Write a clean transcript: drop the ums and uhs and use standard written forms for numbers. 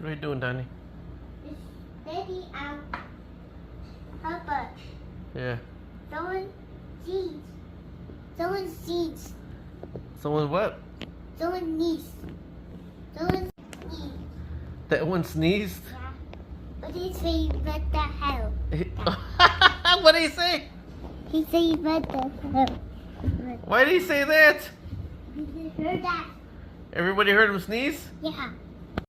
What are you doing, Danny? It's Daddy Papa. Yeah. Someone sees. Someone sees. Someone what? Someone needs. Someone needs. That one sneezed? Yeah. But he said he read the hell. What did he say? He said he read the hell. Why did he say that? Did you hear that? Everybody heard him sneeze? Yeah.